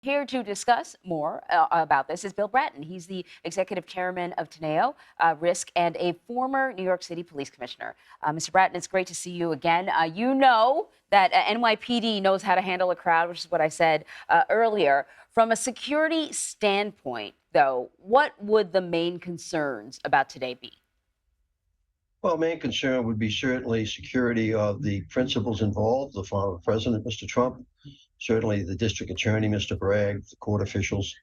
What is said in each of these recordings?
Here to discuss more about this is Bill Bratton. He's the executive chairman of Teneo Risk and a former New York City police commissioner. Mr. Bratton, it's great to see you again. You know that NYPD knows how to handle a crowd, which is what I said earlier. From a security standpoint, though, what would the main concerns about today be? Well, main concern would be certainly security of the principals involved, the former president, Mr. Trump, certainly the district attorney, Mr. Bragg, the court officials,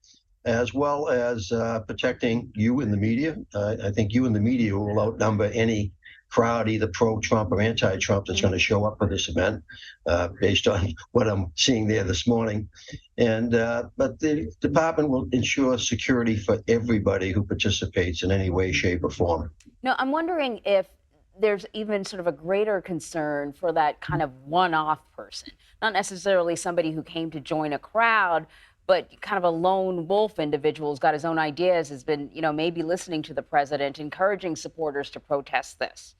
as well as protecting you and the media. I think you and the media will outnumber any crowd, either pro-Trump or anti-Trump, that's going to show up for this event, based on what I'm seeing there this morning. And but the department will ensure security for everybody who participates in any way, shape, or form. No, I'm wondering if there's even sort of a greater concern for that kind of one-off person, not necessarily somebody who came to join a crowd, but kind of a lone wolf individual who's got his own ideas, has been, maybe listening to the president, encouraging supporters to protest this.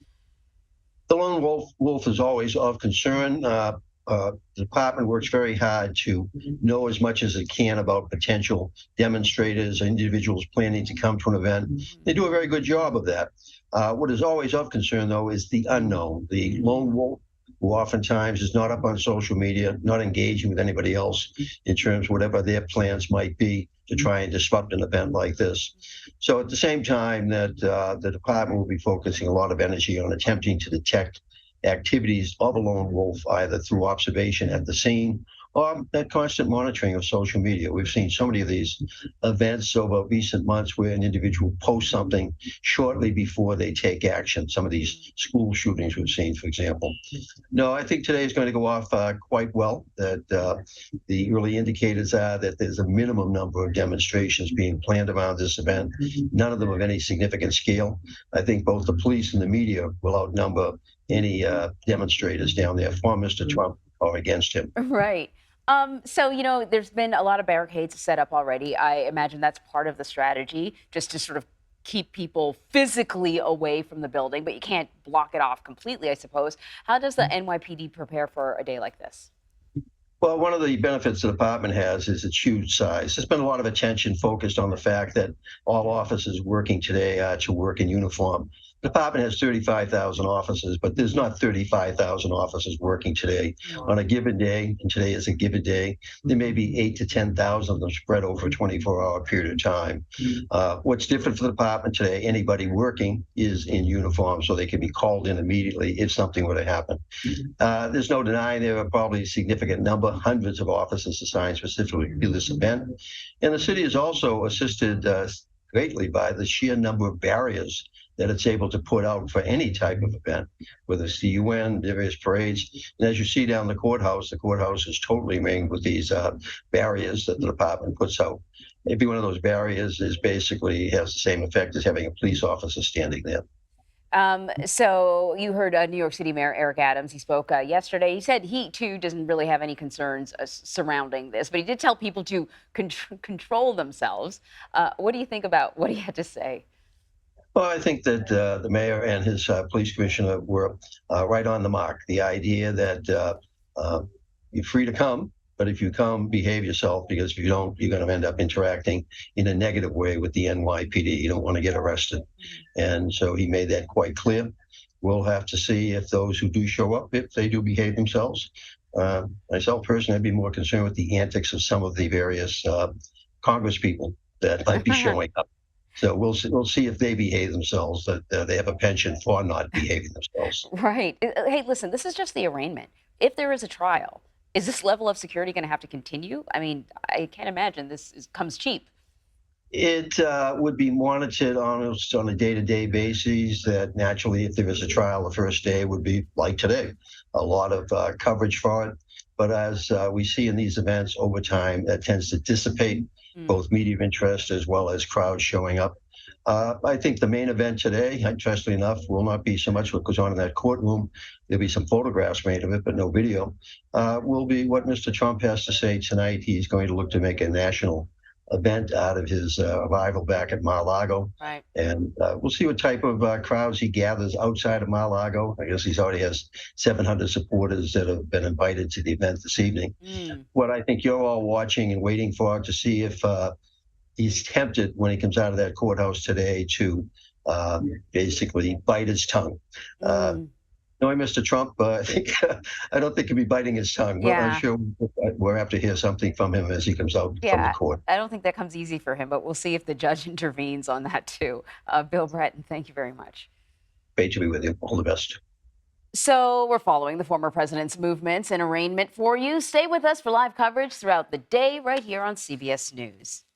The lone wolf is always of concern. The department works very hard to know as much as it can about potential demonstrators, individuals planning to come to an event. They do a very good job of that. What is always of concern, though, is the unknown, the lone wolf, who oftentimes is not up on social media, not engaging with anybody else in terms of whatever their plans might be to try and disrupt an event like this. So at the same time that the department will be focusing a lot of energy on attempting to detect activities of a lone wolf, either through observation at the scene or that constant monitoring of social media. We've seen so many of these events over recent months where an individual posts something shortly before they take action. Some of these school shootings we've seen, for example. No, I think today is going to go off quite well. That the early indicators are that there's a minimum number of demonstrations being planned around this event, none of them of any significant scale. I think both the police and the media will outnumber any demonstrators down there for Mr. Trump or against him. Right. So, there's been a lot of barricades set up already. I imagine that's part of the strategy, just to sort of keep people physically away from the building, but you can't block it off completely, I suppose. How does the NYPD prepare for a day like this? Well, one of the benefits the department has is its huge size. There's been a lot of attention focused on the fact that all officers working today are to work in uniform. The department has 35,000 officers, but there's not 35,000 officers working today. On a given day, and today is a given day, there may be 8 to 10,000 of them spread over a 24-hour period of time. What's different for the department today, anybody working is in uniform, so they can be called in immediately if something were to happen. There's no denying there are probably a significant number, hundreds of officers assigned specifically to this event. And the city is also assisted greatly by the sheer number of barriers that it's able to put out for any type of event, whether it's the UN, various parades. And as you see down the courthouse is totally ringed with these barriers that the department puts out. Every one of those barriers has the same effect as having a police officer standing there. So you heard New York City Mayor Eric Adams. He spoke yesterday. He said he, too, doesn't really have any concerns surrounding this, but he did tell people to control themselves. What do you think about what he had to say? Well, I think that the mayor and his police commissioner were right on the mark. The idea that you're free to come, but if you come, behave yourself, because if you don't, you're going to end up interacting in a negative way with the NYPD. You don't want to get arrested. And so he made that quite clear. We'll have to see if those who do show up, if they do behave themselves. Myself personally, I'd be more concerned with the antics of some of the various Congress people that might be showing up. So we'll see if they behave themselves, that they have a penchant for not behaving themselves. Right. Hey, listen, this is just the arraignment. If there is a trial, is this level of security going to have to continue? I mean, I can't imagine comes cheap. It would be monitored almost on a day-to-day basis. That naturally, if there is a trial, the first day would be like today, a lot of coverage for it. But as we see in these events over time, that tends to dissipate both media interest as well as crowds showing up. I think the main event today, interestingly enough, will not be so much what goes on in that courtroom. There'll be some photographs made of it, but no video. Will be what Mr. Trump has to say tonight. He's going to look to make a national event out of his arrival back at Mar-a-Lago. Right. And we'll see what type of crowds he gathers outside of Mar-a-Lago. I guess he's already has 700 supporters that have been invited to the event this evening. What I think you're all watching and waiting for to see if he's tempted when he comes out of that courthouse today to basically bite his tongue. Knowing Mr. Trump, I don't think he'll be biting his tongue. Well, I'm Yeah. sure we'll have to hear something from him as he comes out from the Yeah, court. I don't think that comes easy for him, but we'll see if the judge intervenes on that too. Bill Bratton, thank you very much. Great to be with you. All the best. So we're following the former president's movements and arraignment for you. Stay with us for live coverage throughout the day right here on CBS News.